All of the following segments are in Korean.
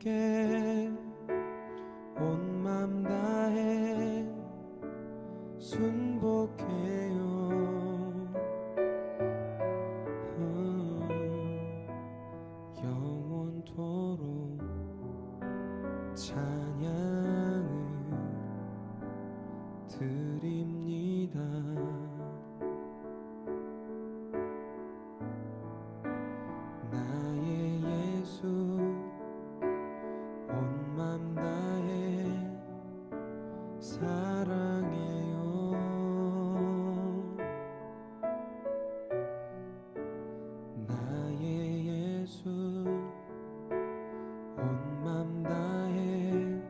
예수님께 온 맘 다해 순복해요. 영원토록 찬양을 드립니다. 나의 예수 온 맘 다해 사랑해요. 나의 예수 온 맘 다해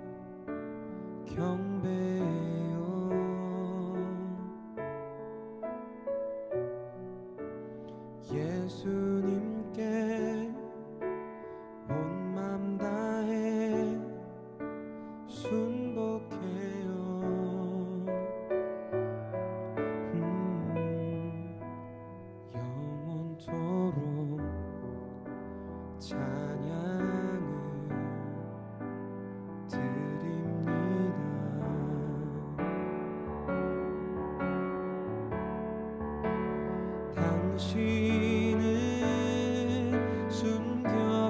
경배해요. 예수님께 온 맘 다해 순복해요. 영원토록 찬양을 드립니다. 당신은 순결하고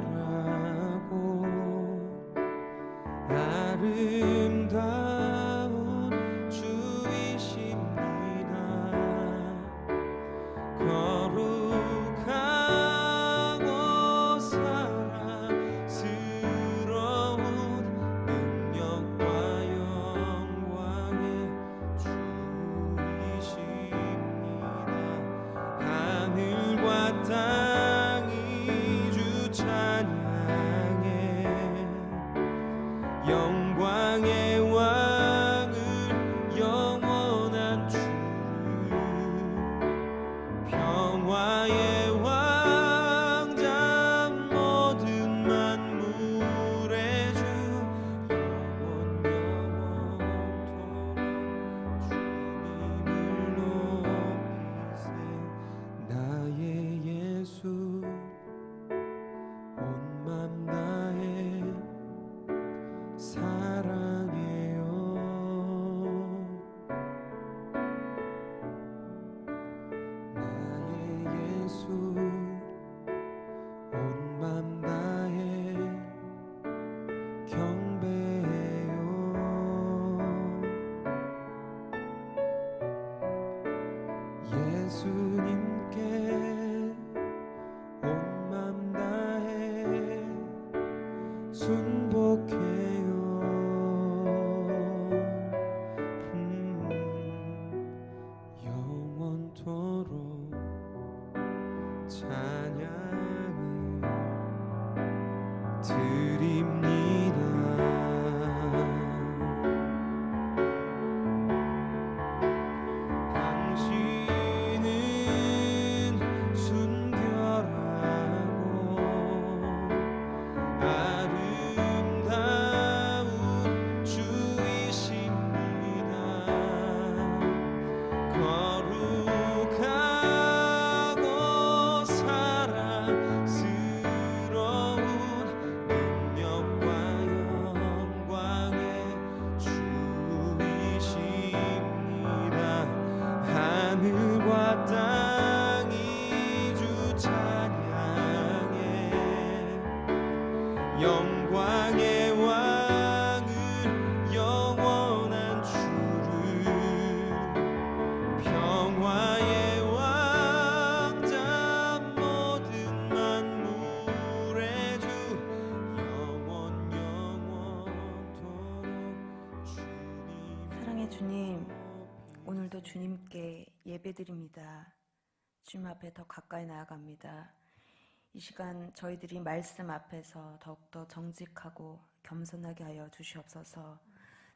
아름다운 주이십니다. 거룩하고 사랑스러운 능력과 영광의 주이십니다. 하늘과 땅이 주 찬양해 영광의 왕을 영원한 주를 평화의 왕자 모든 만물의 주 영원토록 주님을 높이세. 나의 예수 온 맘 다해 사랑해요. 나의 예수 온 맘 다해 경배해요. 예수님께 온 맘 다해 순복해요. 영원토록 찬양을 드립니다. 당신은 순결하고 아름다운 주이십니다. 거룩하고 사랑스러운 능력과 영광의 주이십니다. 하늘과 땅이 주 찬양해 영광의 왕을 영원한 주를 평화의 왕자 모든 만물의 주 영원토록 주님. 사랑의 주님, 오늘도 주님께 예배드립니다. 주님 앞에 더 가까이 나아갑니다. 이 시간 저희들이 말씀 앞에서 더욱더 정직하고 겸손하게 하여 주시옵소서.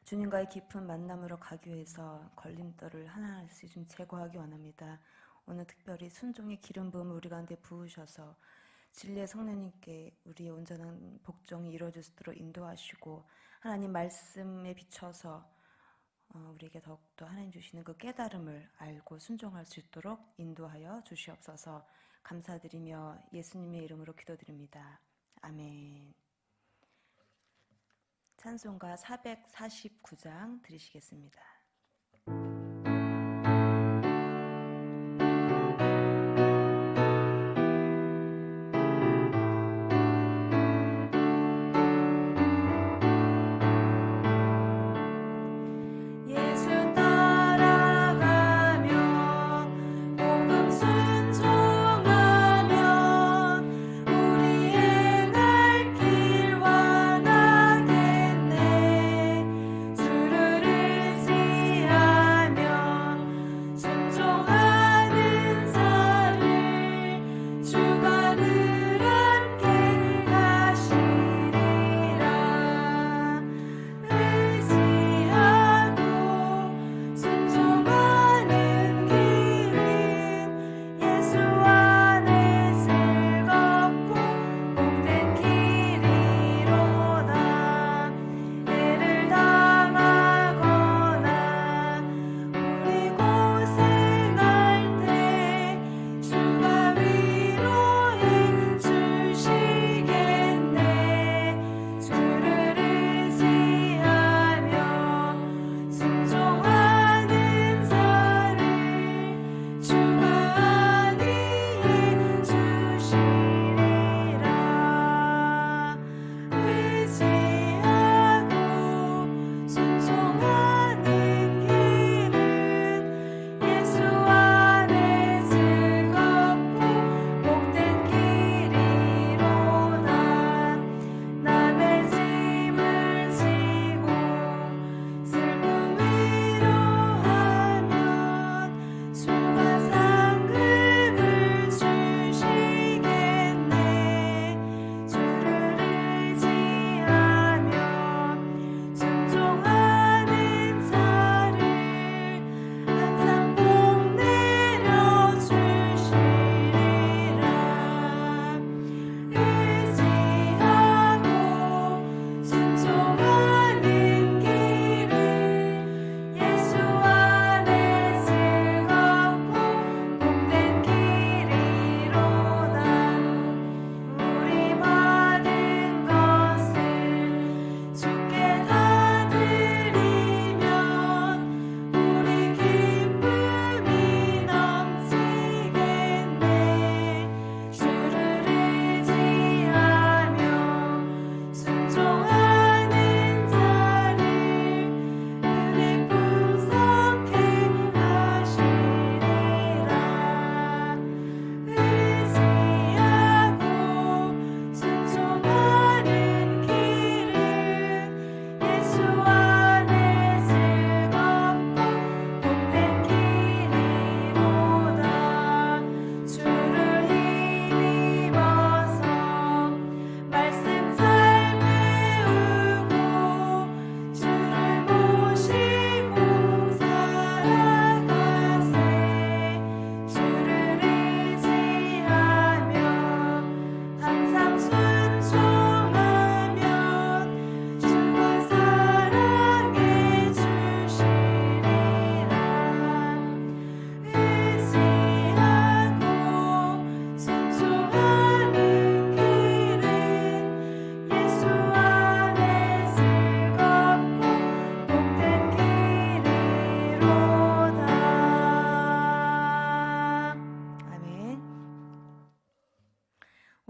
주님과의 깊은 만남으로 가기 위해서 걸림돌을 하나씩 좀 제거하기 원합니다. 오늘 특별히 순종의 기름 부음을 우리 가운데 부으셔서 진리의 성령님께 우리의 온전한 복종이 이루어질 수 있도록 인도하시고 하나님 말씀에 비춰서 우리에게 더욱더 하나님 주시는 그 깨달음을 알고 순종할 수 있도록 인도하여 주시옵소서. 감사드리며 예수님의 이름으로 기도드립니다. 아멘. 찬송가 449장 들으시겠습니다.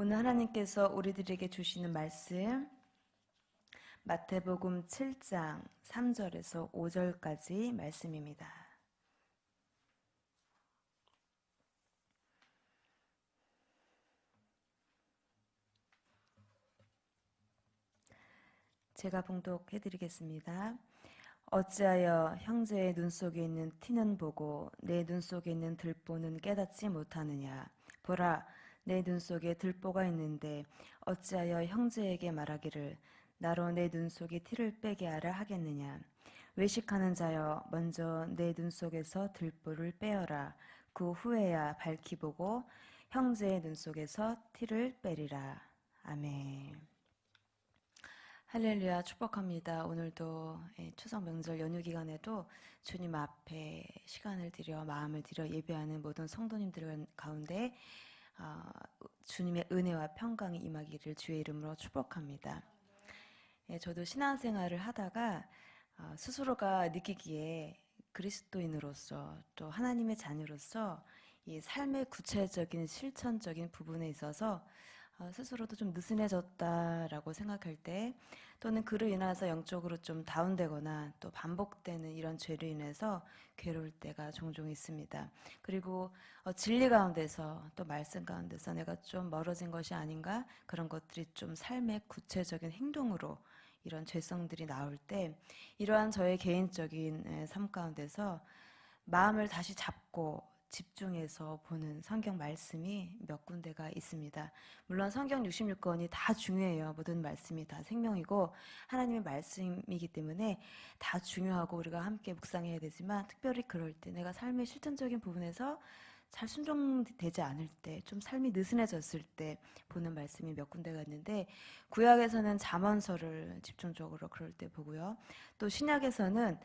오늘 하나님께서 우리들에게 주시는 말씀 마태복음 7장 3절에서 5절까지 말씀입니다. 제가 봉독해 드리겠습니다. 어찌하여 형제의 눈 속에 있는 티는 보고 내 눈 속에 있는 들보는 깨닫지 못하느냐. 보라, 내 눈 속에 들보가 있는데 어찌하여 형제에게 말하기를 나로 내 눈 속에 티를 빼게 하라 하겠느냐. 외식하는 자여, 먼저 내 눈 속에서 들보를 빼어라. 그 후에야 밝히 보고 형제의 눈 속에서 티를 빼리라. 아멘. 할렐루야, 축복합니다. 오늘도 추석 명절 연휴 기간에도 주님 앞에 시간을 들여 마음을 들여 예배하는 모든 성도님들 가운데 주님의 은혜와 평강이 임하기를 주의 이름으로 축복합니다. 저도 신앙생활을 하다가 스스로가 느끼기에 그리스도인으로서 또 하나님의 자녀로서 이 삶의 구체적인 실천적인 부분에 있어서 스스로도 좀 느슨해졌다라고 생각할 때, 또는 그로 인해서 영적으로 좀 다운되거나 또 반복되는 이런 죄로 인해서 괴로울 때가 종종 있습니다. 그리고 진리 가운데서 또 말씀 가운데서 내가 좀 멀어진 것이 아닌가, 그런 것들이 좀 삶의 구체적인 행동으로 이런 죄성들이 나올 때, 이러한 저의 개인적인 삶 가운데서 마음을 다시 잡고 집중해서 보는 성경 말씀이 몇 군데가 있습니다. 물론 성경 66권이 다 중요해요. 모든 말씀이 다 생명이고 하나님의 말씀이기 때문에 다 중요하고 우리가 함께 묵상해야 되지만, 특별히 그럴 때 내가 삶의 실천적인 부분에서 잘 순종되지 않을 때, 좀 삶이 느슨해졌을 때 보는 말씀이 몇 군데가 있는데, 구약에서는 잠언서를 집중적으로 그럴 때 보고요. 또 신약에서는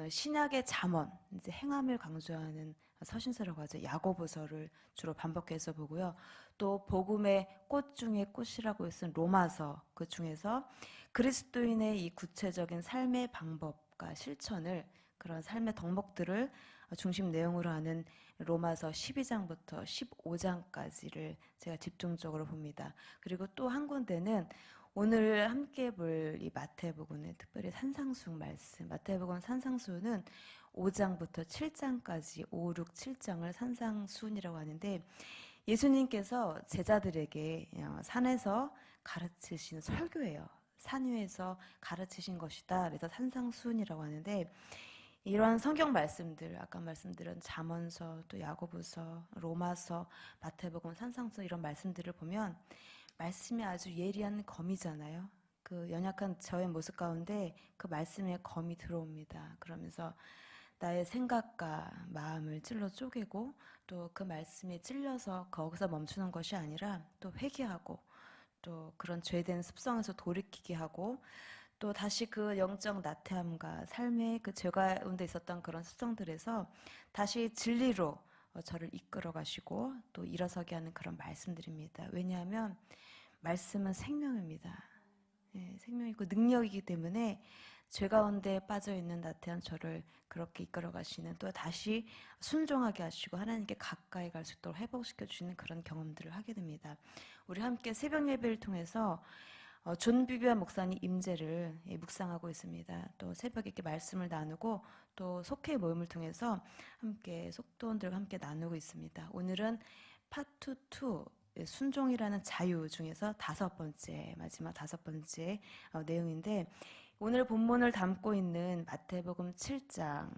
신약의 잠언, 이제 행함을 강조하는 서신서라고 하죠. 야고보서를 주로 반복해서 보고요. 또 복음의 꽃 중에 꽃이라고 했은 로마서, 그 중에서 그리스도인의 이 구체적인 삶의 방법과 실천을, 그런 삶의 덕목들을 중심 내용으로 하는 로마서 12장부터 15장까지를 제가 집중적으로 봅니다. 그리고 또 한 군데는 오늘 함께 볼 이 마태복음의 특별히 산상수 말씀, 마태복음 산상수는 5장부터 7장까지 5, 6, 7장을 산상수훈이라고 하는데, 예수님께서 제자들에게 산에서 가르치신 설교예요. 산 위에서 가르치신 것이다. 그래서 산상수훈이라고 하는데, 이런 성경 말씀들, 아까 말씀드린 잠언서, 또 야고보서, 로마서, 마태복음, 산상서, 이런 말씀들을 보면 말씀이 아주 예리한 검이잖아요. 그 연약한 저의 모습 가운데 그 말씀의 검이 들어옵니다. 그러면서 나의 생각과 마음을 찔러 쪼개고, 또 그 말씀에 찔려서 거기서 멈추는 것이 아니라 또 회개하고, 또 그런 죄된 습성에서 돌이키게 하고, 또 다시 그 영적 나태함과 삶의 그 죄 가운데 있었던 그런 습성들에서 다시 진리로 저를 이끌어 가시고 또 일어서게 하는 그런 말씀들입니다. 왜냐하면 말씀은 생명입니다. 생명이고 능력이기 때문에 죄 가운데 빠져있는 나태한 저를 그렇게 이끌어 가시는, 또 다시 순종하게 하시고 하나님께 가까이 갈 수 있도록 회복시켜 주시는 그런 경험들을 하게 됩니다. 우리 함께 새벽 예배를 통해서 존 비비안 목사님 임재를 묵상하고 있습니다. 또 새벽에 이렇게 말씀을 나누고, 또 속회 모임을 통해서 함께 속도원들과 함께 나누고 있습니다. 오늘은 파트 2, 순종이라는 자유 중에서 마지막 다섯 번째 내용인데, 오늘 본문을 담고 있는 마태복음 7장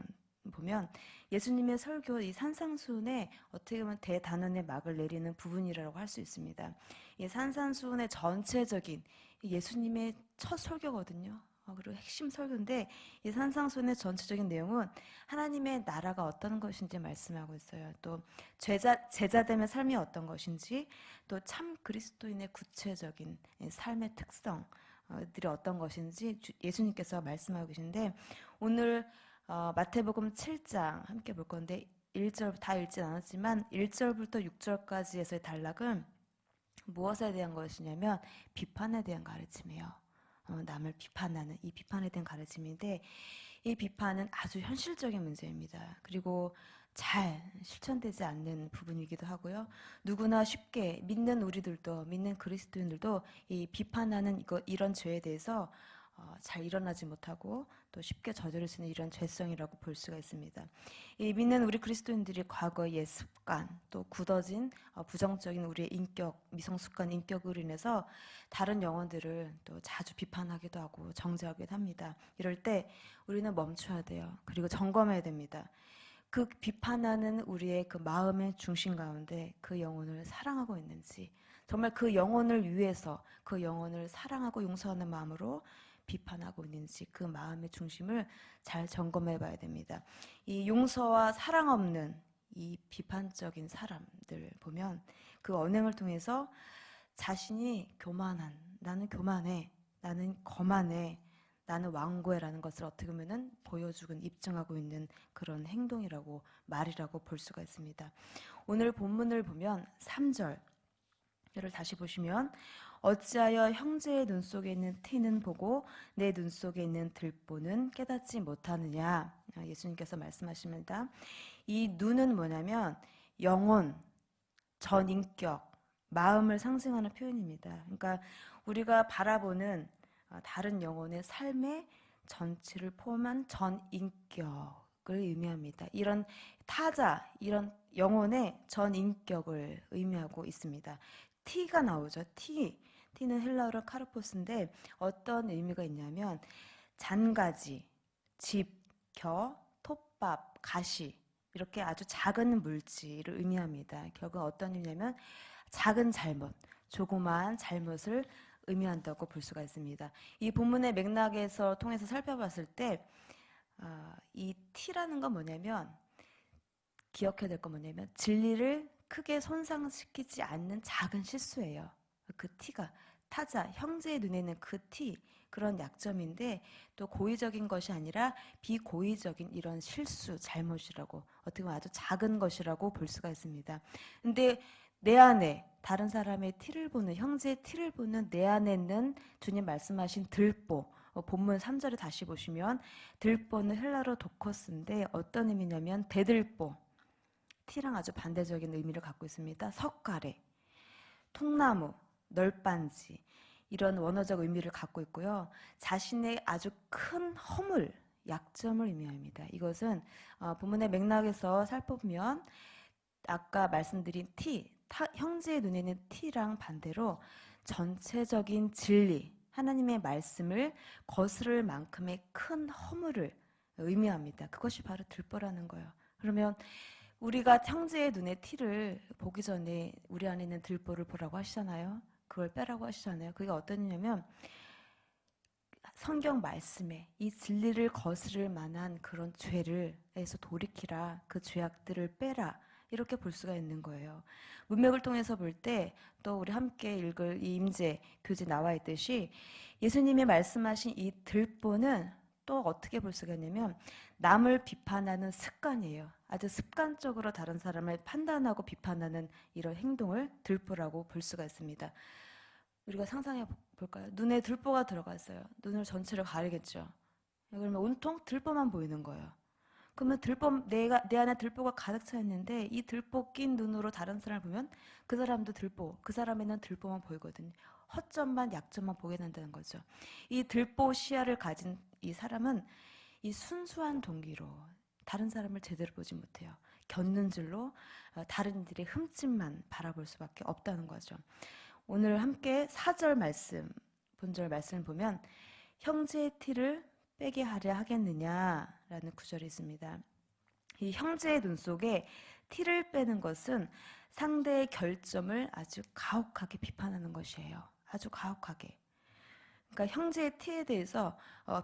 보면 예수님의 설교, 이 산상수훈에 어떻게 보면 대단원의 막을 내리는 부분이라고 할 수 있습니다. 이 산상수훈의 전체적인 예수님의 첫 설교거든요. 그리고 핵심 설교인데, 이 산상수훈의 전체적인 내용은 하나님의 나라가 어떤 것인지 말씀하고 있어요. 또 제자됨의 삶이 어떤 것인지, 또 참 그리스도인의 구체적인 삶의 특성들이 어떤 것인지 예수님께서 말씀하고 계신데, 오늘 마태복음 7장 함께 볼 건데, 1절 다 읽진 않았지만 1절부터 6절까지에서의 단락은 무엇에 대한 것이냐면 비판에 대한 가르침이에요. 남을 비판하는 이 비판에 대한 가르침인데, 이 비판은 아주 현실적인 문제입니다. 그리고 잘 실천되지 않는 부분이기도 하고요. 누구나 쉽게 믿는 우리들도, 믿는 그리스도인들도 이 비판하는 이런 죄에 대해서 잘 일어나지 못하고 또 쉽게 저지를 수 있는 이런 죄성이라고 볼 수가 있습니다. 이 믿는 우리 그리스도인들이 과거의 옛 습관, 또 굳어진 부정적인 우리의 인격, 미성숙한 인격으로 인해서 다른 영혼들을 또 자주 비판하기도 하고 정죄하기도 합니다. 이럴 때 우리는 멈춰야 돼요. 그리고 점검해야 됩니다. 그 비판하는 우리의 그 마음의 중심 가운데 그 영혼을 사랑하고 있는지, 정말 그 영혼을 위해서 그 영혼을 사랑하고 용서하는 마음으로 비판하고 있는지, 그 마음의 중심을 잘 점검해 봐야 됩니다. 이 용서와 사랑 없는 이 비판적인 사람들 보면 그 언행을 통해서 자신이 교만한, 나는 교만해, 나는 거만해, 나는 완고해라는 것을 어떻게 보면은 보여주고 입증하고 있는 그런 행동이라고, 말이라고 볼 수가 있습니다. 오늘 본문을 보면 3절을 다시 보시면 어찌하여 형제의 눈 속에 있는 티는 보고 내 눈 속에 있는 들보는 깨닫지 못하느냐. 예수님께서 말씀하십니다. 이 눈은 뭐냐면 영혼, 전인격, 마음을 상징하는 표현입니다. 그러니까 우리가 바라보는 다른 영혼의 삶의 전체를 포함한 전인격을 의미합니다. 이런 타자, 이런 영혼의 전인격을 의미하고 있습니다. 티가 나오죠. 티는 헬라어로 카르포스인데 어떤 의미가 있냐면 잔가지, 집, 겨, 톱밥, 가시 이렇게 아주 작은 물질을 의미합니다. 결국 어떤 의미냐면 작은 잘못, 조그마한 잘못을 의미한다고 볼 수가 있습니다. 이 본문의 맥락에서 통해서 살펴봤을 때 이 티라는 건 뭐냐면 기억해야 될 건 뭐냐면 진리를 크게 손상시키지 않는 작은 실수예요. 그 티가 타자, 형제의 눈에는 그 티, 그런 약점인데 또 고의적인 것이 아니라 비고의적인 이런 실수, 잘못이라고 어떻게 보면 아주 작은 것이라고 볼 수가 있습니다. 근데 내 안에 다른 사람의 티를 보는, 형제의 티를 보는 내 안에 있는 주님 말씀하신 들보, 본문 3절을 다시 보시면 들보는 헬라로 도커스인데 어떤 의미냐면 대들보, 티랑 아주 반대적인 의미를 갖고 있습니다. 석가래, 통나무, 널빤지 이런 원어적 의미를 갖고 있고요. 자신의 아주 큰 허물, 약점을 의미합니다. 이것은 본문의 맥락에서 살펴보면 아까 말씀드린 형제의 눈에는 티랑 반대로 전체적인 진리, 하나님의 말씀을 거스를 만큼의 큰 허물을 의미합니다. 그것이 바로 들보라는 거예요. 그러면 우리가 형제의 눈에 티를 보기 전에 우리 안에 있는 들보를 보라고 하시잖아요. 그걸 빼라고 하시잖아요. 그게 어떤 의미냐면 성경 말씀에 이 진리를 거스를 만한 그런 죄를에서 돌이키라, 그 죄악들을 빼라 이렇게 볼 수가 있는 거예요. 문맥을 통해서 볼 때 또 우리 함께 읽을 이 임재 교재 나와 있듯이 예수님이 말씀하신 이 들보는 또 어떻게 볼 수가 있냐면 남을 비판하는 습관이에요. 아주 습관적으로 다른 사람을 판단하고 비판하는 이런 행동을 들보라고 볼 수가 있습니다. 우리가 상상해 볼까요? 눈에 들보가 들어갔어요. 눈을 전체를 가리겠죠. 그러면 온통 들보만 보이는 거예요. 그러면 내 안에 들보가 가득 차 있는데 이 들보 낀 눈으로 다른 사람을 보면 그 사람도 들보, 그 사람에는 들보만 보이거든요. 허점만, 약점만 보게 된다는 거죠. 이 들보 시야를 가진 이 사람은 이 순수한 동기로 다른 사람을 제대로 보지 못해요. 곁는 줄로 다른 이들의 흠집만 바라볼 수밖에 없다는 거죠. 오늘 함께 4절 말씀, 본절 말씀을 보면 형제의 티를 빼게 하려 하겠느냐라는 구절이 있습니다. 이 형제의 눈 속에 티를 빼는 것은 상대의 결점을 아주 가혹하게 비판하는 것이에요. 아주 가혹하게. 그러니까 형제의 티에 대해서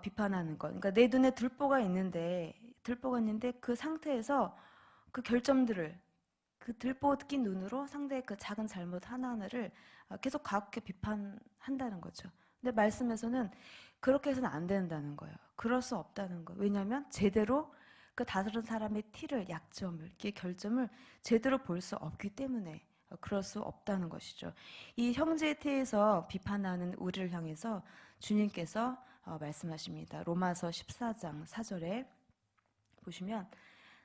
비판하는 것. 그러니까 내 눈에 들보가 있는데 그 상태에서 그 결점들을 그 들보 낀 눈으로 상대의 그 작은 잘못 하나하나를 계속 가혹하게 비판한다는 거죠. 근데 말씀에서는 그렇게 해서는 안 된다는 거예요. 그럴 수 없다는 거예요. 왜냐하면 제대로 그 다른 사람의 티를, 약점을, 결점을 제대로 볼 수 없기 때문에 그럴 수 없다는 것이죠. 이 형제의 티에서 비판하는 우리를 향해서 주님께서 말씀하십니다. 로마서 14장 4절에 보시면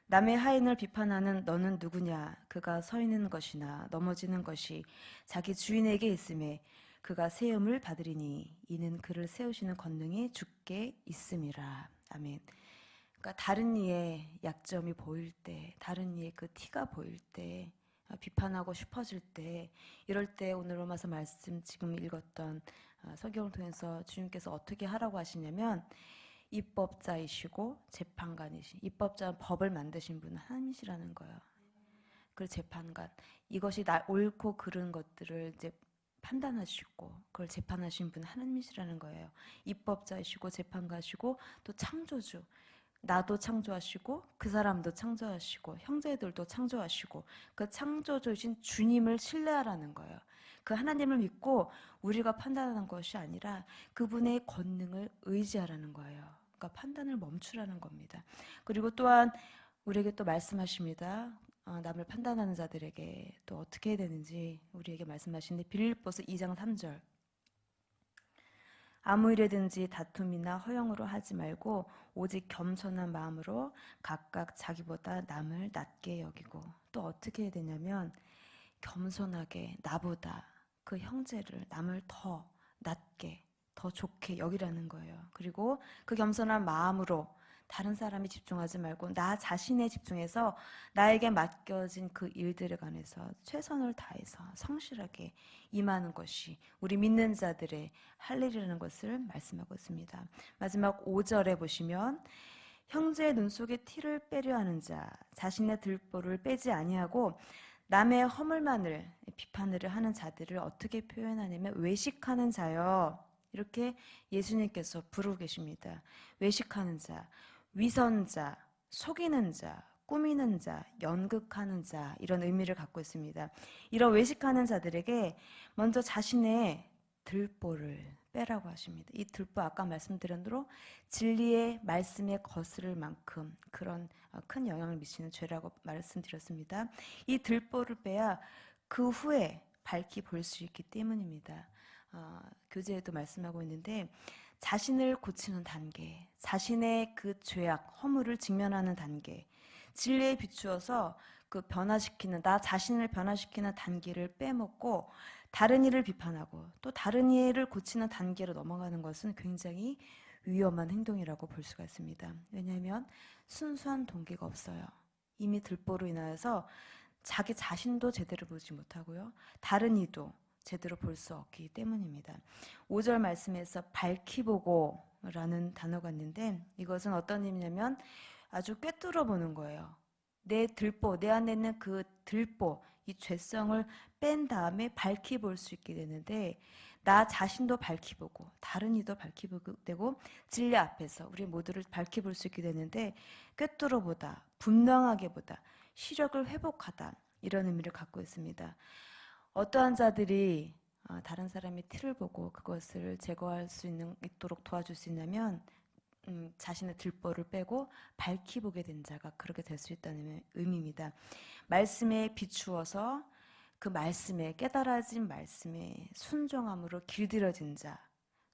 남의 하인을 비판하는 너는 누구냐? 그가 서 있는 것이나 넘어지는 것이 자기 주인에게 있음에 그가 세움을 받으리니 이는 그를 세우시는 권능이 주께 있음이라. 아멘. 그러니까 다른 이의 약점이 보일 때, 다른 이의 그 티가 보일 때, 비판하고 싶어질 때, 이럴 때 오늘 로마서 말씀 지금 읽었던 성경을 통해서 주님께서 어떻게 하라고 하시냐면 입법자이시고 재판관이신, 입법자는 법을 만드신 분은 하나님이시라는 거예요. 그리고 재판관, 이것이 옳고 그른 것들을 이제 판단하시고 그걸 재판하신 분은 하나님이시라는 거예요. 입법자이시고 재판가시고 또 창조주, 나도 창조하시고 그 사람도 창조하시고 형제들도 창조하시고 그 창조주신 주님을 신뢰하라는 거예요. 그 하나님을 믿고 우리가 판단하는 것이 아니라 그분의 권능을 의지하라는 거예요. 그러니까 판단을 멈추라는 겁니다. 그리고 또한 우리에게 또 말씀하십니다. 남을 판단하는 자들에게 또 어떻게 해야 되는지 우리에게 말씀하시는데 빌립보서 2장 3절 아무 일에든지 다툼이나 허영으로 하지 말고 오직 겸손한 마음으로 각각 자기보다 남을 낮게 여기고, 또 어떻게 해야 되냐면 겸손하게 나보다 그 형제를, 남을 더 낮게, 더 좋게 여기라는 거예요. 그리고 그 겸손한 마음으로 다른 사람이 집중하지 말고 나 자신에 집중해서 나에게 맡겨진 그 일들에 관해서 최선을 다해서 성실하게 임하는 것이 우리 믿는 자들의 할 일이라는 것을 말씀하고 있습니다. 마지막 5절에 보시면 형제의 눈 속에 티를 빼려 하는 자, 자신의 들보를 빼지 아니하고 남의 허물만을 비판을 하는 자들을 어떻게 표현하냐면 외식하는 자요. 이렇게 예수님께서 부르고 계십니다. 외식하는 자, 위선자, 속이는 자, 꾸미는 자, 연극하는 자, 이런 의미를 갖고 있습니다. 이런 외식하는 자들에게 먼저 자신의 들보를 빼라고 하십니다. 이 들보, 아까 말씀드린 대로 진리의 말씀에 거스를 만큼 그런 큰 영향을 미치는 죄라고 말씀드렸습니다. 이 들보를 빼야 그 후에 밝히 볼 수 있기 때문입니다. 교재에도 말씀하고 있는데 자신을 고치는 단계, 자신의 그 죄악, 허물을 직면하는 단계, 진리에 비추어서 그 변화시키는, 나 자신을 변화시키는 단계를 빼먹고 다른 이를 비판하고 또 다른 이를 고치는 단계로 넘어가는 것은 굉장히 위험한 행동이라고 볼 수가 있습니다. 왜냐하면 순수한 동기가 없어요. 이미 들보로 인하여서 자기 자신도 제대로 보지 못하고요. 다른 이도 제대로 볼 수 없기 때문입니다. 5절 말씀에서 밝히 보고 라는 단어가 있는데 이것은 어떤 의미냐면 아주 꿰뚫어 보는 거예요. 내 들보, 내 안에 있는 그 들보, 이 죄성을 뺀 다음에 밝히 볼 수 있게 되는데 나 자신도 밝히 보고 다른 이도 밝히 보게 되고 진리 앞에서 우리 모두를 밝히 볼 수 있게 되는데 꿰뚫어 보다, 분명하게 보다, 시력을 회복하다 이런 의미를 갖고 있습니다. 어떠한 자들이 다른 사람의 티를 보고 그것을 제거할 수 있도록 도와줄 수 있냐면 자신의 들보를 빼고 밝히 보게 된 자가 그렇게 될 수 있다는 의미입니다. 말씀에 비추어서 그 말씀에 깨달아진 말씀에 순종함으로 길들여진 자,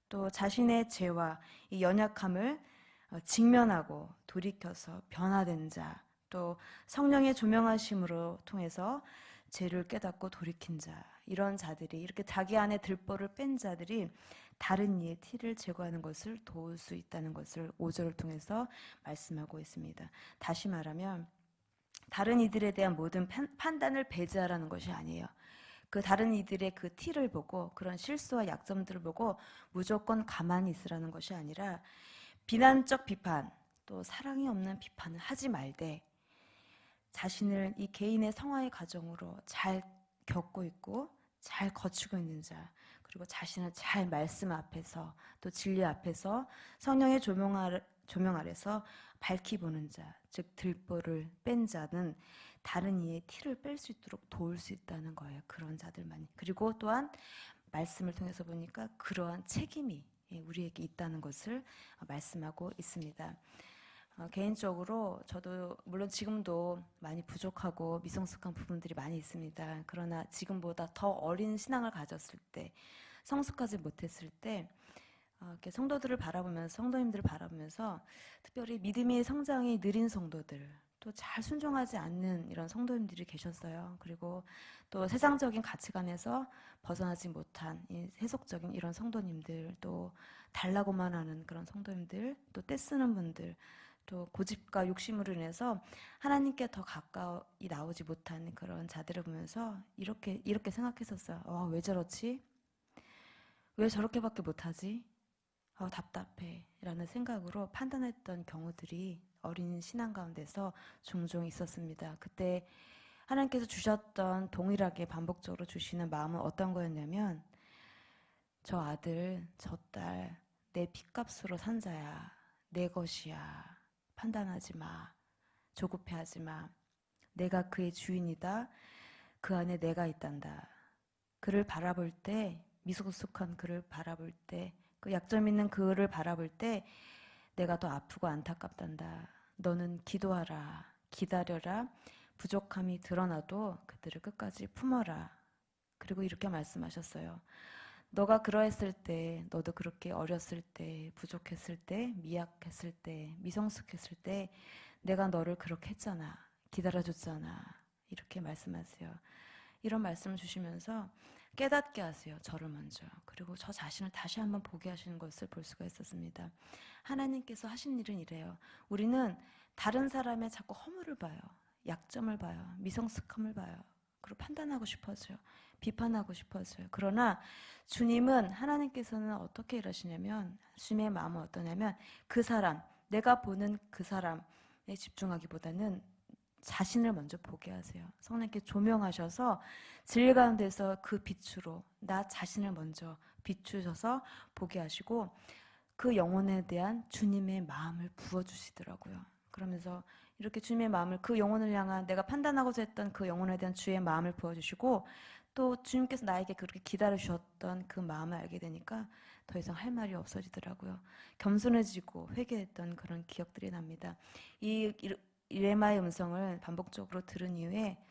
또 자신의 죄와 이 연약함을 직면하고 돌이켜서 변화된 자, 또 성령의 조명하심으로 통해서 죄를 깨닫고 돌이킨 자, 이런 자들이 이렇게 자기 안에 들보를 뺀 자들이 다른 이의 티를 제거하는 것을 도울 수 있다는 것을 5절을 통해서 말씀하고 있습니다. 다시 말하면 다른 이들에 대한 모든 판단을 배제하라는 것이 아니에요. 그 다른 이들의 그 티를 보고 그런 실수와 약점들을 보고 무조건 가만히 있으라는 것이 아니라 비난적 비판, 또 사랑이 없는 비판을 하지 말되 자신을 이 개인의 성화의 과정으로 잘 겪고 있고 잘 거치고 있는 자, 그리고 자신을 잘 말씀 앞에서 또 진리 앞에서 성령의 조명 아래서 밝히 보는 자, 즉 들보를 뺀 자는 다른 이의 티를 뺄 수 있도록 도울 수 있다는 거예요. 그런 자들만이. 그리고 또한 말씀을 통해서 보니까 그러한 책임이 우리에게 있다는 것을 말씀하고 있습니다. 개인적으로 저도 물론 지금도 많이 부족하고 미성숙한 부분들이 많이 있습니다. 그러나 지금보다 더 어린 신앙을 가졌을 때, 성숙하지 못했을 때 이렇게 성도들을 바라보면서, 성도님들을 바라보면서 특별히 믿음의 성장이 느린 성도들, 또 잘 순종하지 않는 이런 성도님들이 계셨어요. 그리고 또 세상적인 가치관에서 벗어나지 못한 이 세속적인 이런 성도님들, 또 달라고만 하는 그런 성도님들, 또 떼쓰는 분들, 또 고집과 욕심으로 인해서 하나님께 더 가까이 나오지 못한 그런 자들을 보면서 이렇게 생각했었어요. 왜 저렇지? 왜 저렇게밖에 못하지? 답답해 라는 생각으로 판단했던 경우들이 어린 신앙 가운데서 종종 있었습니다. 그때 하나님께서 주셨던 동일하게 반복적으로 주시는 마음은 어떤 거였냐면 저 아들, 저 딸, 내 핏값으로 산 자야. 내 것이야. 판단하지 마. 조급해하지 마. 내가 그의 주인이다. 그 안에 내가 있단다. 그를 바라볼 때, 미숙숙한 그를 바라볼 때, 그 약점 있는 그를 바라볼 때 내가 더 아프고 안타깝단다. 너는 기도하라. 기다려라. 부족함이 드러나도 그들을 끝까지 품어라. 그리고 이렇게 말씀하셨어요. 너가 그러했을 때, 너도 그렇게 어렸을 때, 부족했을 때, 미약했을 때, 미성숙했을 때 내가 너를 그렇게 했잖아. 기다려줬잖아. 이렇게 말씀하세요. 이런 말씀을 주시면서 깨닫게 하세요. 저를 먼저. 그리고 저 자신을 다시 한번 보게 하시는 것을 볼 수가 있었습니다. 하나님께서 하신 일은 이래요. 우리는 다른 사람의 자꾸 허물을 봐요. 약점을 봐요. 미성숙함을 봐요. 그리고 판단하고 싶어져요. 비판하고 싶어져요. 그러나 주님은, 하나님께서는 어떻게 일하시냐면, 주님의 마음은 어떠냐면 그 사람, 내가 보는 그 사람에 집중하기보다는 자신을 먼저 보게 하세요. 성령께 조명하셔서 진리 가운데서 그 빛으로 나 자신을 먼저 비추셔서 보게 하시고 그 영혼에 대한 주님의 마음을 부어주시더라고요. 그러면서 이렇게 주님의 마음을, 그 영혼을 향한 내가 판단하고자 했던 그 영혼에 대한 주의 마음을 부어주시고 또 주님께서 나에게 그렇게 기다려주셨던 그 마음을 알게 되니까 더 이상 할 말이 없어지더라고요. 겸손해지고 회개했던 그런 기억들이 납니다. 이 레마의 음성을 반복적으로 들은 이후에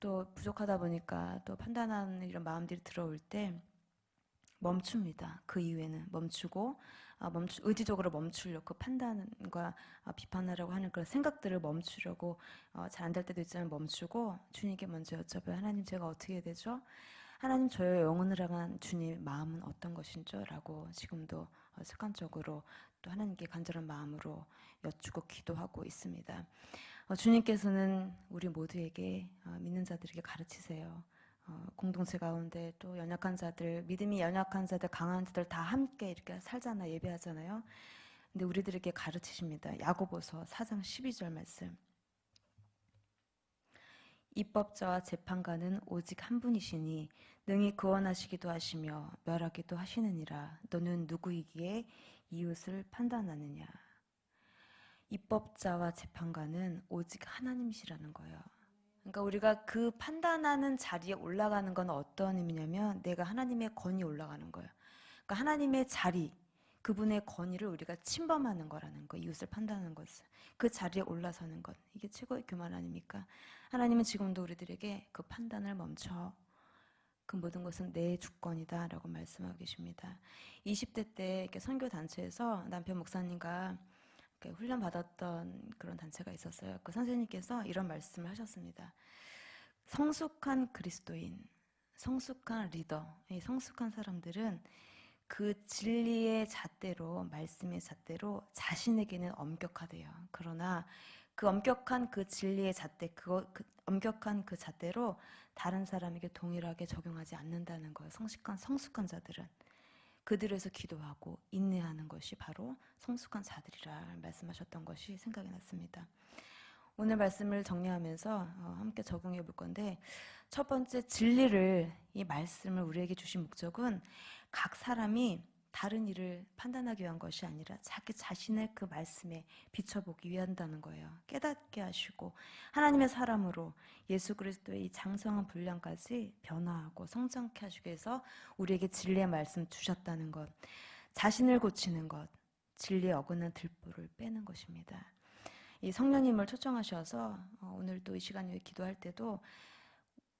또 부족하다 보니까 또 판단하는 이런 마음들이 들어올 때 멈춥니다. 그 이후에는 멈추고 의지적으로 멈추려고, 그 판단과 비판하려고 하는 그런 생각들을 멈추려고, 잘 안 될 때도 있지만 멈추고 주님께 먼저 여쭤봐요. 하나님, 제가 어떻게 해야 되죠? 하나님, 저의 영혼을 향한 주님의 마음은 어떤 것인죠? 라고 지금도 습관적으로 또 하나님께 간절한 마음으로 여쭈고 기도하고 있습니다. 주님께서는 우리 모두에게, 믿는 자들에게 가르치세요. 공동체 가운데 또 연약한 자들, 믿음이 연약한 자들, 강한 자들 다 함께 이렇게 살잖아, 예배하잖아요. 근데 우리들에게 가르치십니다. 야고보서 4장 12절 말씀. 입법자와 재판관은 오직 한 분이시니 능히 구원하시기도 하시며 멸하기도 하시느니라. 너는 누구이기에 이웃을 판단하느냐. 입법자와 재판관은 오직 하나님이시라는 거예요. 그러니까 우리가 그 판단하는 자리에 올라가는 건 어떤 의미냐면 내가 하나님의 권위 올라가는 거예요. 그러니까 하나님의 자리, 그분의 권위를 우리가 침범하는 거라는 거, 이웃을 판단하는 것은. 그 자리에 올라서는 것, 이게 최고의 교만 아닙니까? 하나님은 지금도 우리들에게 그 판단을 멈춰. 그 모든 것은 내 주권이다 라고 말씀하고 계십니다. 20대 때 이렇게 선교단체에서 남편 목사님과 훈련 받았던 그런 단체가 있었어요. 그 선생님께서 이런 말씀을 하셨습니다. 성숙한 그리스도인, 성숙한 리더, 이 성숙한 사람들은 그 진리의 잣대로, 말씀의 잣대로 자신에게는 엄격하대요. 그러나 그 엄격한 그 진리의 잣대, 엄격한 그 잣대로 다른 사람에게 동일하게 적용하지 않는다는 거예요. 성숙한 자들은. 그들에서 기도하고 인내하는 것이 바로 성숙한 자들이라 말씀하셨던 것이 생각이 났습니다. 오늘 말씀을 정리하면서 함께 적용해 볼 건데, 첫 번째, 진리를, 이 말씀을 우리에게 주신 목적은 각 사람이 다른 일을 판단하기 위한 것이 아니라 자기 자신을 그 말씀에 비춰보기 위한다는 거예요. 깨닫게 하시고 하나님의 사람으로 예수 그리스도의 이 장성한 분량까지 변화하고 성장케 하시기 위해서 우리에게 진리의 말씀 주셨다는 것, 자신을 고치는 것, 진리에 어긋난 들보를 빼는 것입니다. 이 성령님을 초청하셔서 오늘도 이 시간 위에 기도할 때도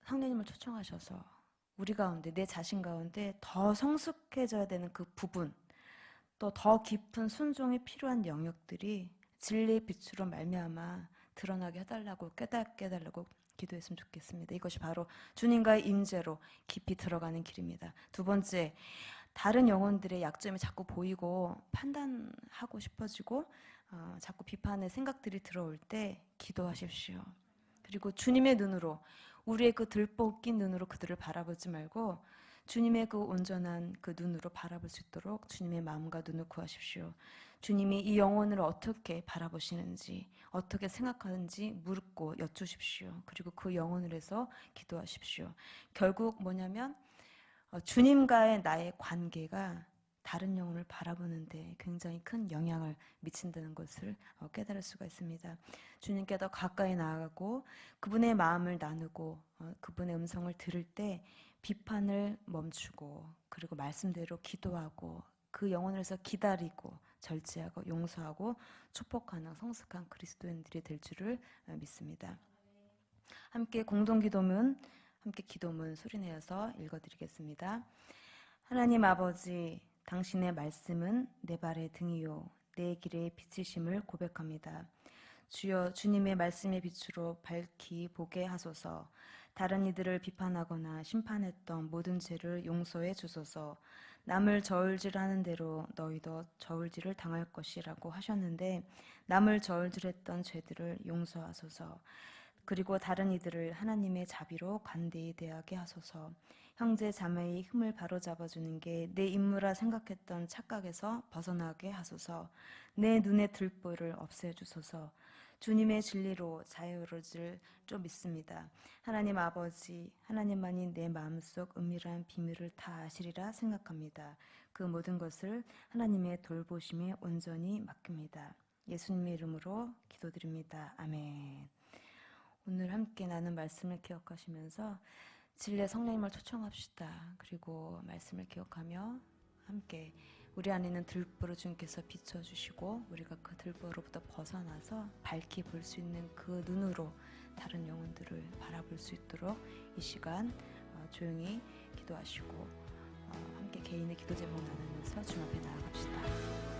성령님을 초청하셔서 우리 가운데, 내 자신 가운데 더 성숙해져야 되는 그 부분, 또 더 깊은 순종이 필요한 영역들이 진리의 빛으로 말미암아 드러나게 해달라고, 깨닫게 해달라고 기도했으면 좋겠습니다. 이것이 바로 주님과의 임재로 깊이 들어가는 길입니다. 두 번째, 다른 영혼들의 약점이 자꾸 보이고 판단하고 싶어지고 자꾸 비판의 생각들이 들어올 때 기도하십시오. 그리고 주님의 눈으로, 우리의 그 들보 낀 눈으로 그들을 바라보지 말고 주님의 그 온전한 그 눈으로 바라볼 수 있도록 주님의 마음과 눈을 구하십시오. 주님이 이 영혼을 어떻게 바라보시는지, 어떻게 생각하는지 묻고 여쭈십시오. 그리고 그 영혼을 해서 기도하십시오. 결국 뭐냐면 주님과의 나의 관계가 다른 영혼을 바라보는데 굉장히 큰 영향을 미친다는 것을 깨달을 수가 있습니다. 주님께 더 가까이 나아가고 그분의 마음을 나누고 그분의 음성을 들을 때 비판을 멈추고, 그리고 말씀대로 기도하고 그 영혼을 해서 기다리고 절제하고 용서하고 축복하는 성숙한 그리스도인들이 될 줄을 믿습니다. 함께 공동기도문, 함께 기도문 소리내어서 읽어드리겠습니다. 하나님 아버지, 당신의 말씀은 내 발의 등이요 내 길의 빛이심을 고백합니다. 주여, 주님의 말씀의 빛으로 밝히 보게 하소서. 다른 이들을 비판하거나 심판했던 모든 죄를 용서해 주소서. 남을 저울질하는 대로 너희도 저울질을 당할 것이라고 하셨는데 남을 저울질했던 죄들을 용서하소서. 그리고 다른 이들을 하나님의 자비로 관대히 대하게 하소서. 형제 자매의 흠을 바로잡아주는 게 내 임무라 생각했던 착각에서 벗어나게 하소서. 내 눈의 들보를 없애주소서. 주님의 진리로 자유로워질 줄 믿습니다. 하나님 아버지, 하나님만이 내 마음속 은밀한 비밀을 다 아시리라 생각합니다. 그 모든 것을 하나님의 돌보심에 온전히 맡깁니다. 예수님의 이름으로 기도드립니다. 아멘. 오늘 함께 나눈 말씀을 기억하시면서 진리의 성령님을 초청합시다. 그리고 말씀을 기억하며 함께 우리 안에 있는 들보를 주님께서 비춰주시고 우리가 그 들보로부터 벗어나서 밝히 볼 수 있는 그 눈으로 다른 영혼들을 바라볼 수 있도록 이 시간 조용히 기도하시고 함께 개인의 기도 제목 나누면서 주님 앞에 나아갑시다.